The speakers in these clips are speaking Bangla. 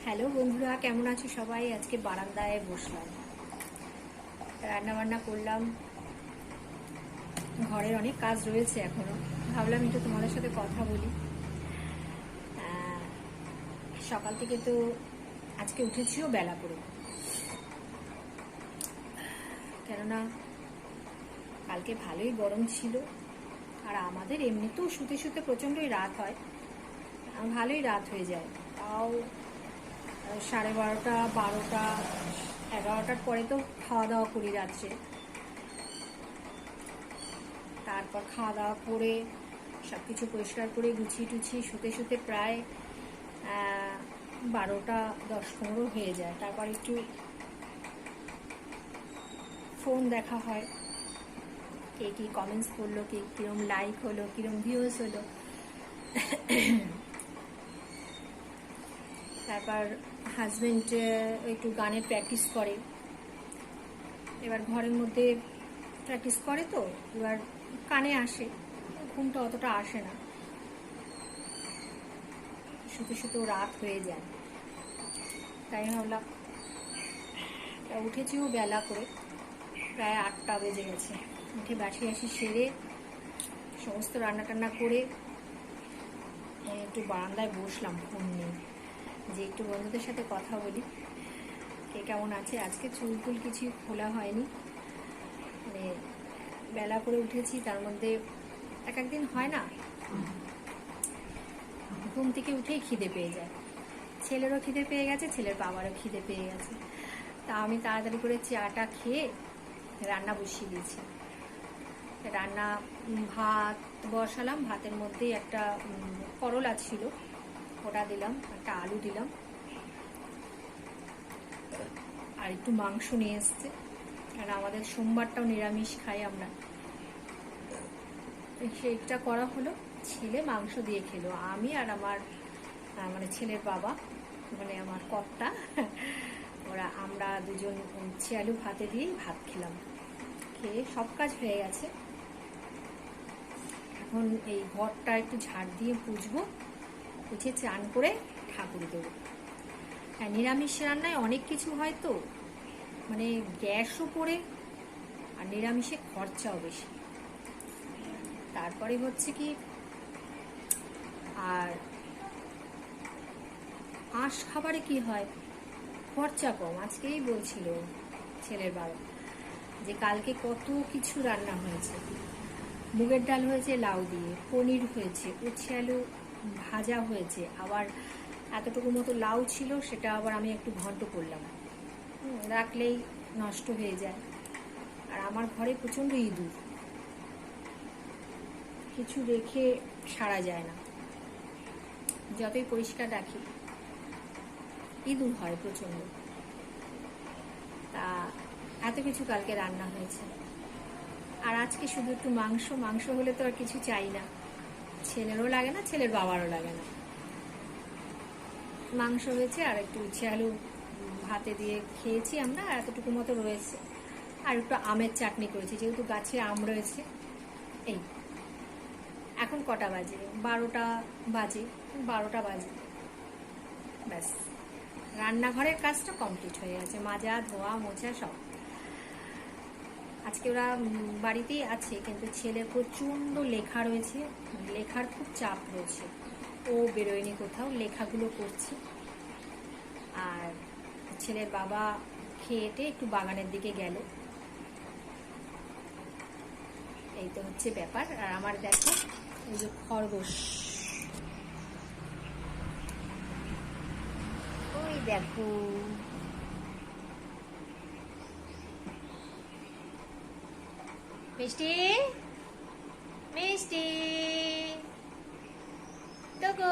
হ্যালো বন্ধুরা, কেমন আছো সবাই? আজকে বারান্দায় বসলাম, রান্না বান্না করলাম। ঘরের অনেক কাজ রয়েছে এখনো, ভাবলাম একটু তোমাদের সাথে কথা বলি। সকাল থেকে তো আজকে উঠেছিও বেলা করে, কেননা কালকে ভালোই গরম ছিল। আর আমাদের এমনিতেও শুতে শুতে প্রচণ্ডই রাত হয়, ভালোই রাত হয়ে যায়। তাও 12:30, 12টা, 11টার পরে তো খাওয়া দাওয়া করি রাত্রে। তারপর খাওয়া দাওয়া করে সব কিছু পরিষ্কার করে গুছিয়ে টুছিয়ে শুতে শুতে প্রায় 12টা 10-15 হয়ে যায়। তারপর একটু ফোন দেখা হয়, কে কী কমেন্টস করলো, কে কীরকম লাইক হলো, কীরকম ভিউজ হলো। তারপর হাজব্যান্ড একটু গানের প্র্যাকটিস করে, এবার ঘরের মধ্যে প্র্যাকটিস করে তো এবার কানে আসে, ঘুমটা অতটা আসে না, শুতে শুতেও রাত হয়ে যায়। তাই ভাবলাম, উঠেছিও বেলা করে, প্রায় 8টা বেজে গেছে। উঠে বাসি আসি সেরে সমস্ত রান্না টান্না করে একটু বারান্দায় বসলাম ফোন নিয়ে, যে একটু বন্ধুদের সাথে কথা বলি, কে কেমন আছে। আজকে চুল টুল কিছু খোলা হয়নি, মানে বেলা করে উঠেছি, তার মধ্যে এক একদিন হয় না, ঘুম থেকে উঠেই খিদে পেয়ে যায়। ছেলেরও খিদে পেয়ে গেছে, ছেলের বাবারও খিদে পেয়ে গেছে। তা আমি তাড়াতাড়ি করে চাটা খেয়ে রান্না বসিয়ে দিয়েছি। রান্না ভাত বসালাম, ভাতের মধ্যেই একটা করলা ছিল, ওটা দিলাম, একটা আলু দিলাম, আর একটু মাংস নিয়ে এসছে। আর আমাদের সোমবারটাও নিরামিষ খাই আমরা, সেইটা করা হলো। ছেলে মাংস দিয়ে খেলো, আমি আর আমার মানে ছেলের বাবা, মানে আমার কর্তা, আমরা দুজন উচ্ছে আলু ভাতে দিয়েই ভাত খেলাম। খেয়ে সব কাজ হয়ে গেছে। এখন এই ঘরটা একটু ঝাড় দিয়ে পুছবো, পুছে চান করে ঠাকুর দেবো। হ্যাঁ, নিরামিষ রান্নায় অনেক কিছু হয় তো, মানে গ্যাসও পড়ে আর নিরামিষে খরচাও বেশি। তারপরে হচ্ছে কি, আর আঁশ খাবারে কি হয়, খরচা কম। আজকেই বলছিল ছেলের বাবা যে কালকে কত কিছু রান্না হয়েছে, মুগের ডাল হয়েছে লাউ দিয়ে, পনির হয়েছে, উচ্ছে আলু ভাজা হয়েছে, আবার এতটুকু মতো লাউ ছিল, সেটা আবার আমি একটু ঘন্ট করলাম, রাখলেই নষ্ট হয়ে যায়। আর আমার ঘরে প্রচণ্ড ইঁদুর, কিছু রেখে সারা যায় না, যতই পরিষ্কার রাখি ইঁদুর হয় প্রচণ্ড। তা এত কিছু কালকে রান্না হয়েছে, আর আজকে শুধু একটু মাংস। মাংস হলে তো আর কিছু চাই না, ছেলেরও লাগে না, ছেলের বাবারও লাগে না। মাংস হয়েছে, আর একটু উচ্ছে আলু ভাতে দিয়ে খেয়েছি আমরা, এতটুকু মতো রয়েছে। আর একটু আমের চাটনি করেছি, যেহেতু গাছে আম রয়েছে। এই এখন কটা বাজে? 12টা বাজে, 12টা বাজে, ব্যাস রান্নাঘরের কাজটা কমপ্লিট হয়ে গেছে, মাজা ধোয়া মোছা সব। আজকে ওরা বাড়িতেই আছে, কিন্তু ছেলের প্রচণ্ড লেখা রয়েছে, লেখার খুব চাপ রয়েছে, ও বেরোয়নি কোথাও, লেখাগুলো করছে। আর ছেলের বাবা খেয়েটে একটু বাগানের দিকে গেল। এই তো হচ্ছে ব্যাপার। আর আমার দেখো, এই যে খরগোশ, ওই দেখো, মিষ্টি মিষ্টি তো,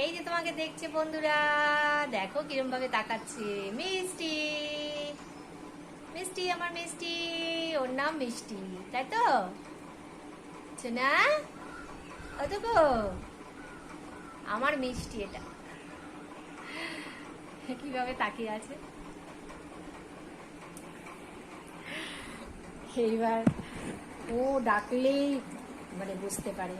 এই যে তোমাকে দেখছে বন্ধুরা, দেখো কিরম ভাবে তাকাচ্ছে। মিষ্টি মিষ্টি, আমার মিষ্টি, ওর নাম মিষ্টি, তাই তো না? ওটুকু আমার মিষ্টি, এটা কিভাবে তাকিয়ে আছে। এইবার ও ডাকলেই মানে বুঝতে পারে।